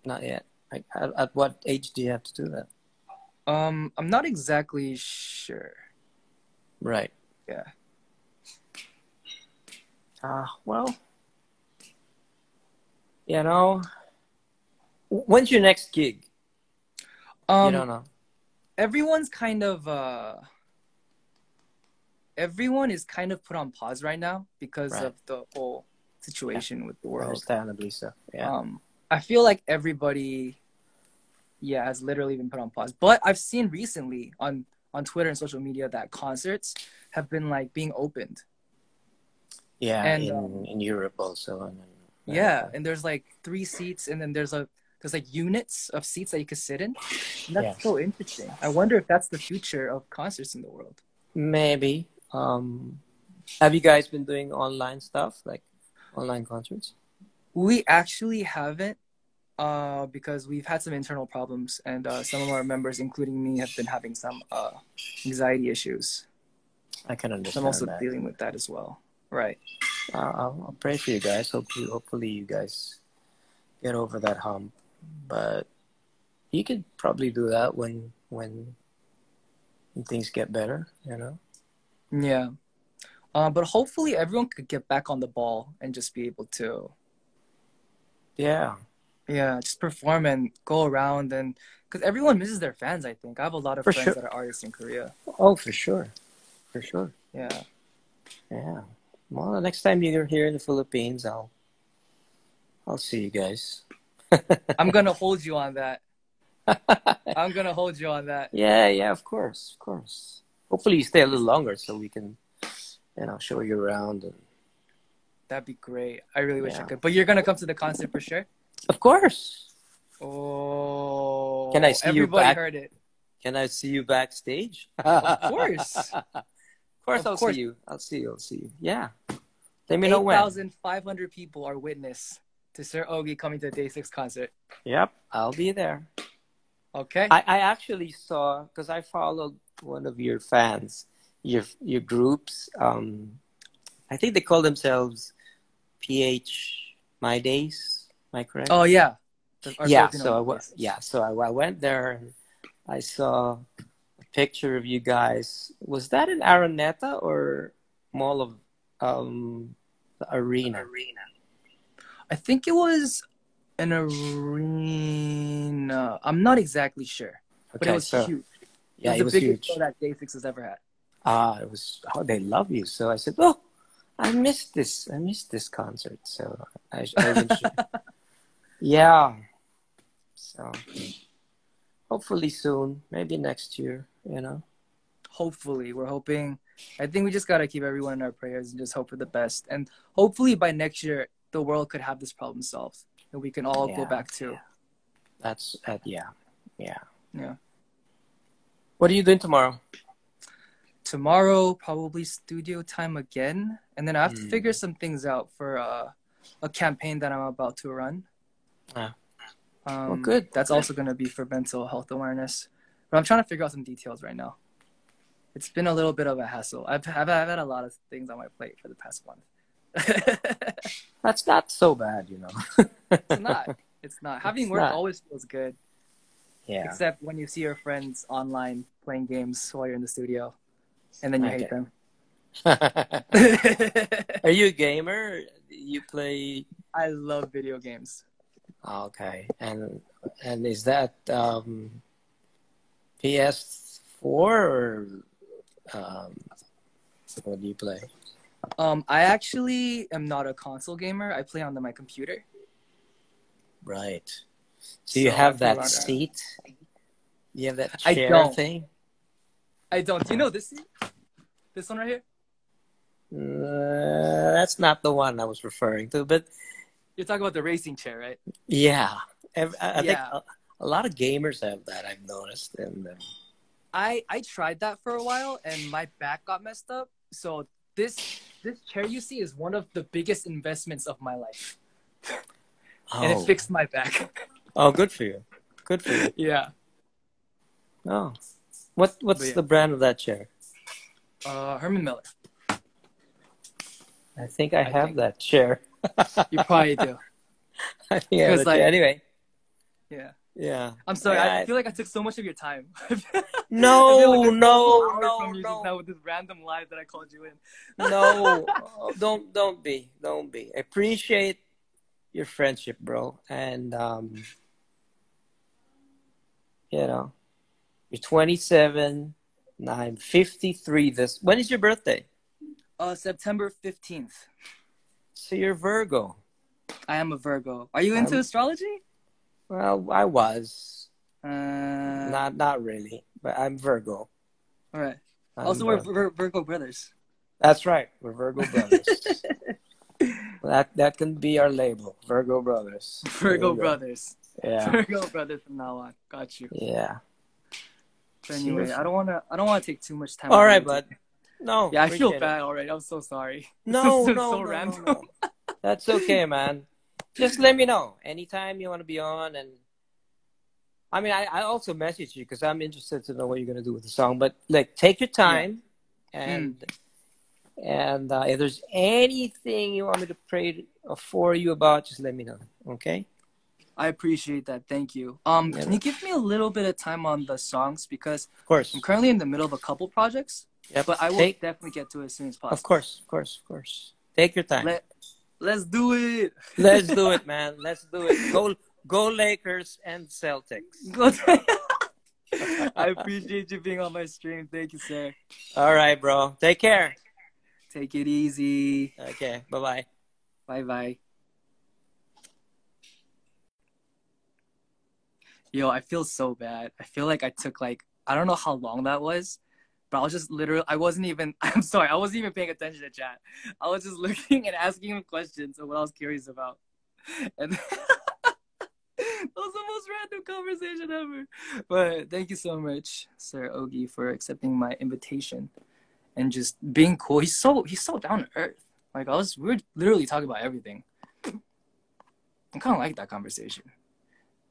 not yet. Like, at what age do you have to do that? I'm not exactly sure. Right. Yeah. Well, you know, when's your next gig? You don't Um, know. everyone's kind of everyone is kind of put on pause right now because Right. of the whole Yeah. situation with the world. Understandably so. Yeah. I feel like everybody, yeah, has literally been put on pause. But I've seen recently on Twitter and social media that concerts have been like being opened. Yeah. And In Europe also. And in yeah, America. and there's like 3 seats, and then there's like units of seats that you could sit in. And that's Yes. so interesting. I wonder if that's the future of concerts in the world. Maybe. Have you guys been doing online stuff, like online concerts? We actually haven't, because we've had some internal problems, and some of our members, including me, have been having some anxiety issues. I can So I'm understand also that. dealing with that as well. Right. I'll pray for you guys. Hopefully you guys get over that hump. But you could probably do that when things get better, you know? Yeah. But hopefully everyone could get back on the ball and just be able to, Yeah. yeah, just perform and go around, and because everyone misses their fans. I think I have a lot of For friends sure. that are artists in Korea. Oh, for sure. For sure. Yeah. Yeah. Well, the next time you're here in the Philippines, I'll see you guys. I'm gonna hold you on that. I'm gonna hold you on that. Yeah, of course. Hopefully you stay a little longer so we can, show you around and That'd be great. I really wish I yeah. could. But you're gonna come to the concert for sure. Of course. Oh, Can I see you everybody back? heard it. Can I see you backstage? Of course. Of course, Of I'll course. see you. I'll see you. Yeah. Let me know when. 8,500 people are witness to Sir Ogi coming to the Day 6 concert. Yep, I'll be there. Okay. I actually saw, because I followed one of your fans, your groups. I think they call themselves PH My Days. Am I correct? Oh yeah. Our Yeah. Filipino So I went there and I saw a picture of you guys. Was that in Araneta or Mall of the Arena? I think it was an arena. I'm not exactly sure, but it Okay, was so huge. It yeah, was it the was biggest show huge. that Day 6 has ever had. It was. Oh, they love you. So I said, "Oh, I missed this. I missed this concert." So I went. Yeah. So hopefully soon, maybe next year. Hopefully, we're hoping. I think we just gotta keep everyone in our prayers and just hope for the best. And hopefully by next year, the world could have this problem solved, and we can all go Yeah. back to. That's yeah. Yeah. What are you doing tomorrow? Tomorrow, probably studio time again, and then I have to figure some things out for a campaign that I'm about to run. Yeah. Well, good. That's also going to be for mental health awareness. But I'm trying to figure out some details right now. It's been a little bit of a hassle. I've had a lot of things on my plate for the past month. That's not so bad, you know. It's not. It's not. Having work always feels good. Yeah. Except when you see your friends online playing games while you're in the studio, and then you hate them. Are you a gamer? You play? I love video games. Okay, and is that PS4 or what do you play? I actually am not a console gamer. I play on my computer. Right. Do you have that seat? You have that chair thing? I don't. Do you know this seat? This one right here? That's not the one I was referring to, but you're talking about the racing chair, right? Yeah, I think a lot of gamers have that. I've noticed, and I tried that for a while, and my back got messed up. So this chair you see is one of the biggest investments of my life, and it fixed my back. Oh, good for you! Good for you. Yeah. Oh, what's the brand of that chair? Herman Miller. I think I have that chair. You probably do. I think I have it. Anyway. Yeah. Yeah. I'm sorry. I feel like I took so much of your time. No. Now with this random lie that I called you in. No. Don't be. I appreciate your friendship, bro. And you know, you're 27, and I'm 53. When is your birthday? September 15th. So you're Virgo. I am a Virgo. Are you into astrology? Well, I was. Not really, but I'm Virgo. All right. Also, we're Virgo brothers. That's right. We're Virgo brothers. that can be our label, Virgo brothers. Virgo brothers. Yeah. Virgo brothers from now on. Got you. Yeah. But anyway, I don't want to take too much time. All right, bud. No. Yeah, I feel bad already. I'm so sorry. No. Random. That's okay, man. Just let me know anytime you want to be on, and I mean, I also message you because I'm interested to know what you're gonna do with the song. But like, take your time, and if there's anything you want me to pray for you about, just let me know. Okay. I appreciate that. Thank you. Can you give me a little bit of time on the songs because of course I'm currently in the middle of a couple projects. Yep. But I will definitely get to it as soon as possible. Of course. Take your time. Let's do it. Let's do it, man. Let's do it. Go Lakers and Celtics. I appreciate you being on my stream. Thank you, sir. All right, bro. Take care. Take it easy. Okay. Bye-bye. Bye-bye. Yo, I feel so bad. I feel like I took I don't know how long that was. But I was just I wasn't even paying attention to chat. I was just looking and asking him questions of what I was curious about. And that was the most random conversation ever. But thank you so much, Sir Ogie, for accepting my invitation and just being cool. He's so down to earth. We were literally talking about everything. I kind of like that conversation.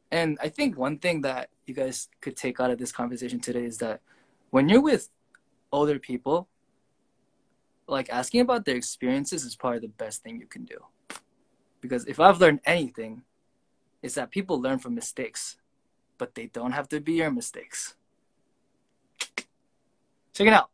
And I think one thing that you guys could take out of this conversation today is that when you're with older people, asking about their experiences is probably the best thing you can do. Because if I've learned anything, it's that people learn from mistakes, but they don't have to be your mistakes. Check it out.